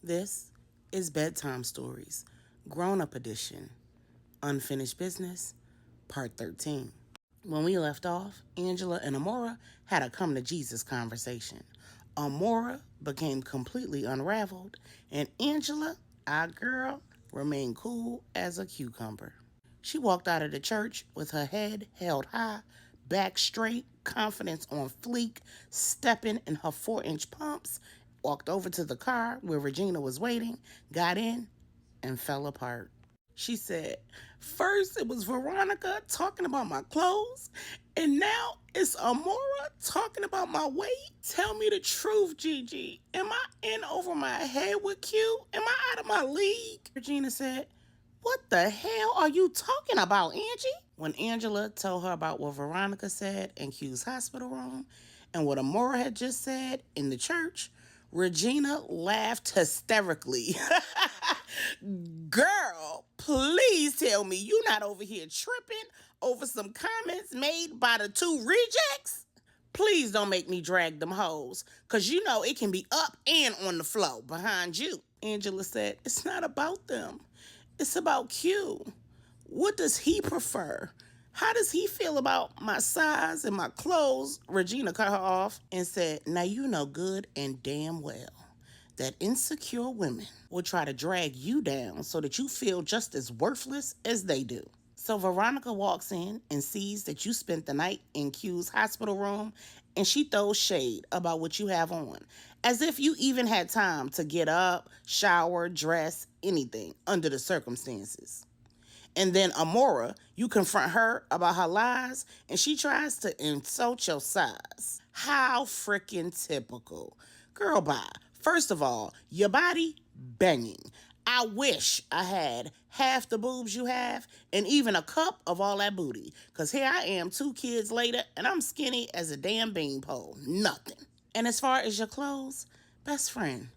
This is Bedtime Stories, Grownup Edition, Unfinished Business, Part 13. When we left off, Angela and Amora had a come to Jesus conversation. Amora became completely unraveled, and Angela, our girl, remained cool as a cucumber. She walked out of the church with her head held high, back straight, confidence on fleek, stepping in her 4-inch pumps, walked over to the car where Regina was waiting, got in, and fell apart. She said, first it was Veronica talking about my clothes, and now it's Amora talking about my weight. Tell me the truth, Gigi. Am I in over my head with Q? Am I out of my league? Regina said, what the hell are you talking about, Angie? When Angela told her about what Veronica said in Q's hospital room and what Amora had just said in the church, Regina laughed hysterically. Girl, please tell me you not over here tripping over some comments made by the two rejects? Please don't make me drag them hoes, because you know it can be up and on the floor behind you. Angela said, it's not about them. It's about Q. What does he prefer? How does he feel about my size and my clothes? Regina cut her off and said, now you know good and damn well that insecure women will try to drag you down so that you feel just as worthless as they do. So Veronica walks in and sees that you spent the night in Q's hospital room, and she throws shade about what you have on, as if you even had time to get up, shower, dress, anything under the circumstances. And then Amora, you confront her about her lies, and she tries to insult your size. How freaking typical. Girl, bye. First of all, your body banging. I wish I had half the boobs you have and even a cup of all that booty. Because here I am 2 kids later, and I'm skinny as a damn beanpole. Nothing. And as far as your clothes, best friend,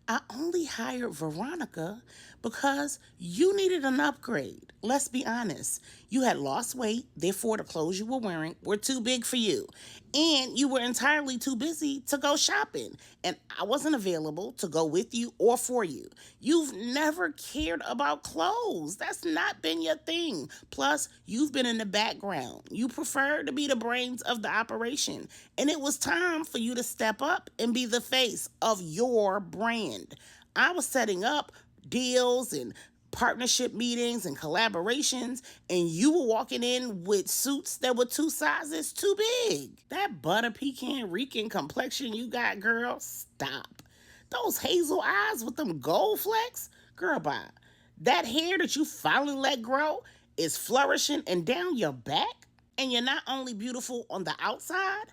I only hired Veronica because you needed an upgrade. Let's be honest. You had lost weight, therefore the clothes you were wearing were too big for you. And you were entirely too busy to go shopping. And I wasn't available to go with you or for you. You've never cared about clothes. That's not been your thing. Plus, you've been in the background. You prefer to be the brains of the operation. And it was time for you to step up and be the face of your brand. I was setting up deals and partnership meetings and collaborations, and you were walking in with suits that were 2 sizes too big. That butter pecan Rican complexion you got, girl, stop. Those hazel eyes with them gold flecks, girl, bye. That hair that you finally let grow is flourishing and down your back, and you're not only beautiful on the outside,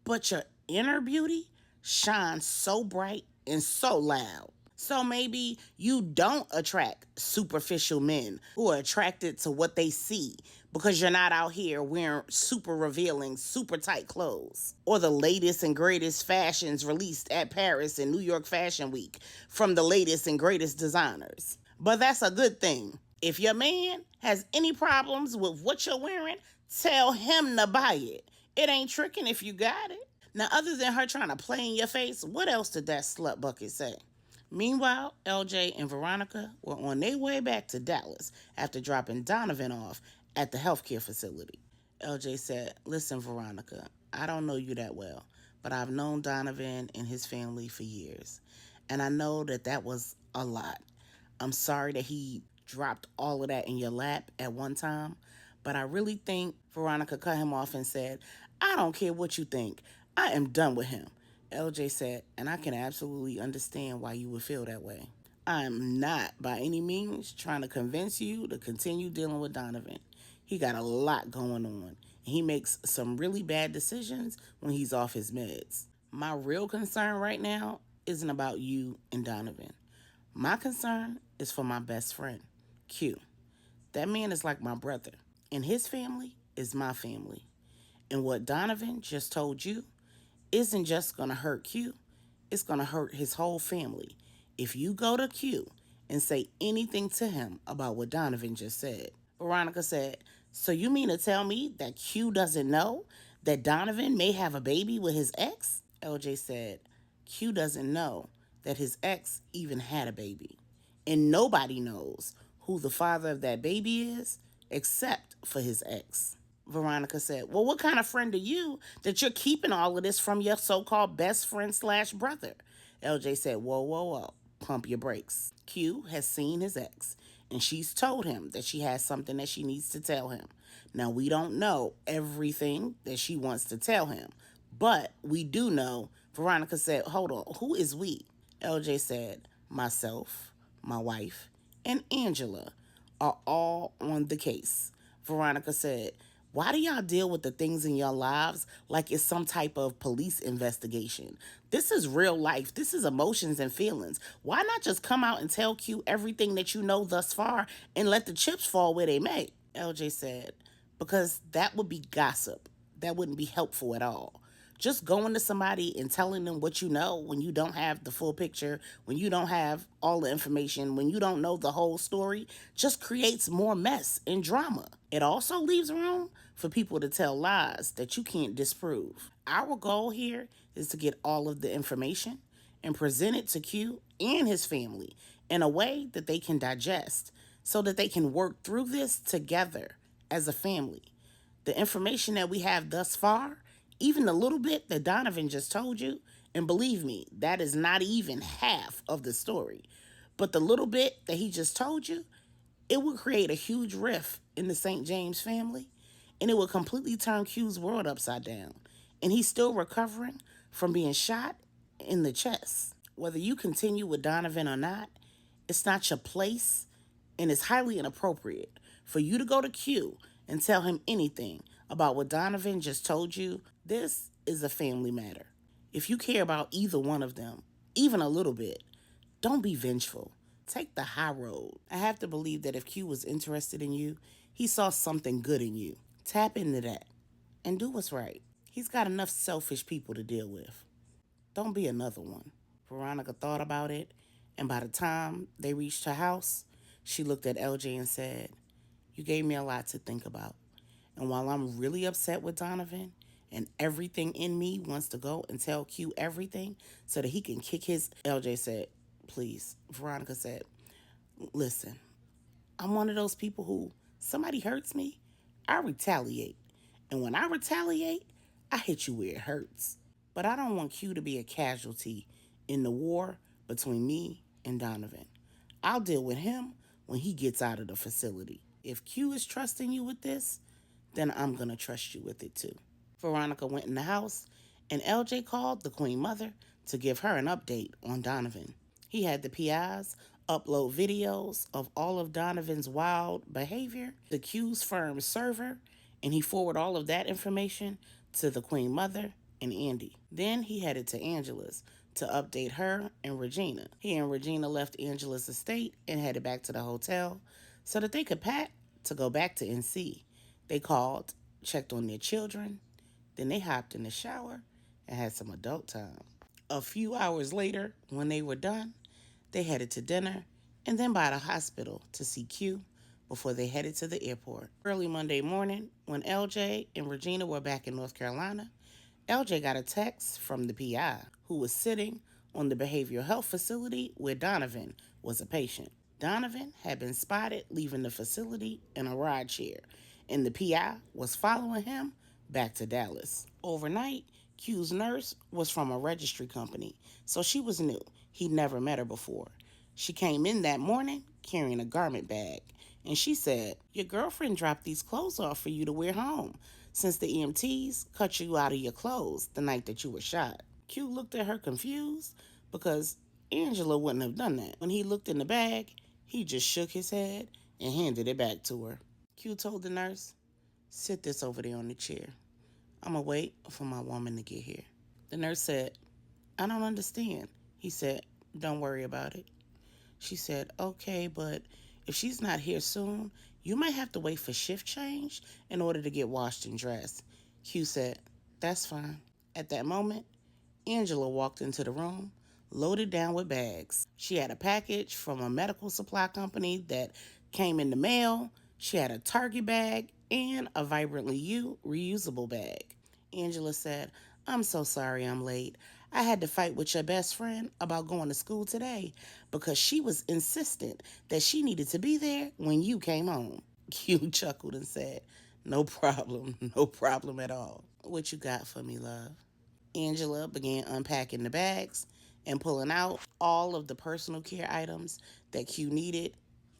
but your inner beauty shines so bright and so loud. So maybe you don't attract superficial men who are attracted to what they see because you're not out here wearing super revealing, super tight clothes or the latest and greatest fashions released at Paris and New York Fashion Week from the latest and greatest designers. But that's a good thing. If your man has any problems with what you're wearing, tell him to buy it. It ain't tricking if you got it. Now, other than her trying to play in your face, what else did that slut bucket say? Meanwhile, LJ and Veronica were on their way back to Dallas after dropping Donovan off at the healthcare facility. LJ said, listen, Veronica, I don't know you that well, but I've known Donovan and his family for years, and I know that that was a lot. I'm sorry that he dropped all of that in your lap at one time, but I really think Veronica cut him off and said, I don't care what you think. I am done with him. LJ said, and I can absolutely understand why you would feel that way. I am not by any means trying to convince you to continue dealing with Donovan. He got a lot going on, and he makes some really bad decisions when he's off his meds. My real concern right now isn't about you and Donovan. My concern is for my best friend, Q. That man is like my brother, and his family is my family. And what Donovan just told you isn't just going to hurt Q, it's going to hurt his whole family. If you go to Q and say anything to him about what Donovan just said. Veronica said, so you mean to tell me that Q doesn't know that Donovan may have a baby with his ex? LJ said, Q doesn't know that his ex even had a baby. And nobody knows who the father of that baby is except for his ex. Veronica said, well, what kind of friend are you that you're keeping all of this from your so called best friend slash brother? LJ said, whoa, whoa, whoa, pump your brakes. Q has seen his ex, and she's told him that she has something that she needs to tell him. Now, we don't know everything that she wants to tell him, but we do know. Veronica said, hold on, who is we? LJ said, myself, my wife, and Angela are all on the case. Veronica said, why do y'all deal with the things in your lives like it's some type of police investigation? This is real life. This is emotions and feelings. Why not just come out and tell Q everything that you know thus far and let the chips fall where they may? LJ said, because that would be gossip. That wouldn't be helpful at all. Just going to somebody and telling them what you know when you don't have the full picture, when you don't have all the information, when you don't know the whole story, just creates more mess and drama. It also leaves room for people to tell lies that you can't disprove. Our goal here is to get all of the information and present it to Q and his family in a way that they can digest so that they can work through this together as a family. The information that we have thus far, even the little bit that Donovan just told you, and believe me, that is not even half of the story, but the little bit that he just told you, it would create a huge rift in the St. James family, and it would completely turn Q's world upside down. And he's still recovering from being shot in the chest. Whether you continue with Donovan or not, it's not your place, and it's highly inappropriate for you to go to Q and tell him anything about what Donovan just told you. This is a family matter. If you care about either one of them, even a little bit, don't be vengeful. Take the high road. I have to believe that if Q was interested in you, he saw something good in you. Tap into that and do what's right. He's got enough selfish people to deal with. Don't be another one. Veronica thought about it, and by the time they reached her house, she looked at LJ and said, you gave me a lot to think about. And while I'm really upset with Donovan, and everything in me wants to go and tell Q everything so that he can kick his. LJ said, please. Veronica said, listen, I'm one of those people who, somebody hurts me, I retaliate. And when I retaliate, I hit you where it hurts. But I don't want Q to be a casualty in the war between me and Donovan. I'll deal with him when he gets out of the facility. If Q is trusting you with this, then I'm going to trust you with it too. Veronica went in the house, and LJ called the Queen Mother to give her an update on Donovan. He had the PIs upload videos of all of Donovan's wild behavior to Q's firm's server, and he forwarded all of that information to the Queen Mother and Andy. Then he headed to Angela's to update her and Regina. He and Regina left Angela's estate and headed back to the hotel so that they could pack to go back to NC. They called, checked on their children, then they hopped in the shower and had some adult time. A few hours later, when they were done, they headed to dinner and then by the hospital to see Q before they headed to the airport. Early Monday morning, when LJ and Regina were back in North Carolina, LJ got a text from the PI who was sitting on the behavioral health facility where Donovan was a patient. Donovan had been spotted leaving the facility in a ride share, and the PI was following him back to Dallas. Overnight, Q's nurse was from a registry company, so she was new. He'd never met her before. She came in that morning carrying a garment bag, and she said, your girlfriend dropped these clothes off for you to wear home since the EMTs cut you out of your clothes the night that you were shot. Q looked at her confused because Angela wouldn't have done that. When he looked in the bag, he just shook his head and handed it back to her. Q told the nurse, sit this over there on the chair. I'm going to wait for my woman to get here. The nurse said, I don't understand. He said, don't worry about it. She said, okay, but if she's not here soon, you might have to wait for shift change in order to get washed and dressed. Q said, that's fine. At that moment, Angela walked into the room, loaded down with bags. She had a package from a medical supply company that came in the mail. She had a Target bag and a Vibrantly You reusable bag. Angela said, I'm so sorry I'm late. I had to fight with your best friend about going to school today because she was insistent that she needed to be there when you came home. Q chuckled and said, no problem, no problem at all. What you got for me, love? Angela began unpacking the bags and pulling out all of the personal care items that Q needed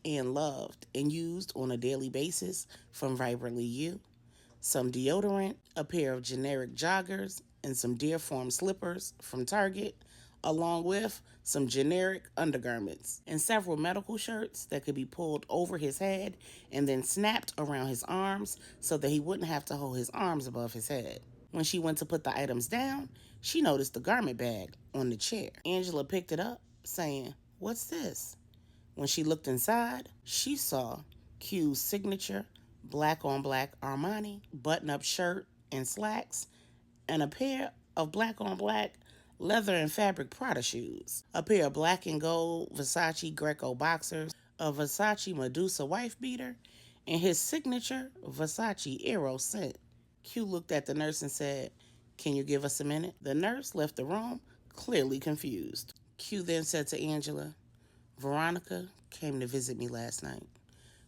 and loved and used on a daily basis from Vibrantly You. Some deodorant, a pair of generic joggers, and some Deerform slippers from Target, along with some generic undergarments and several medical shirts that could be pulled over his head and then snapped around his arms so that he wouldn't have to hold his arms above his head. When she went to put the items down, she noticed the garment bag on the chair. Angela picked it up, saying, "What's this?" When she looked inside, she saw Q's signature black on black Armani button up shirt and slacks, and a pair of black on black leather and fabric Prada shoes, a pair of black and gold Versace Greco boxers, a Versace Medusa wife beater, and his signature Versace Aero scent. Q looked at the nurse and said, "Can you give us a minute?" The nurse left the room, clearly confused. Q then said to Angela, "Veronica came to visit me last night.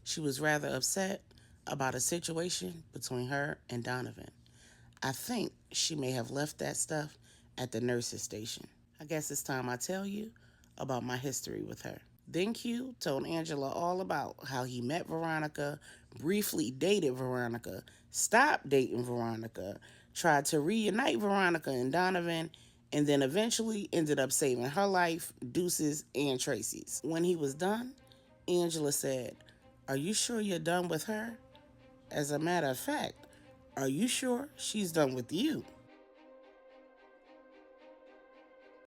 She was rather upset about a situation between her and Donovan. I think she may have left that stuff at the nurse's station. I guess it's time I tell you about my history with her." Then Q told Angela all about how he met Veronica, briefly dated Veronica, stopped dating Veronica, tried to reunite Veronica and Donovan, and then eventually ended up saving her life, Deuce's, and Tracy's. When he was done, Angela said, "Are you sure you're done with her? As a matter of fact, are you sure she's done with you?"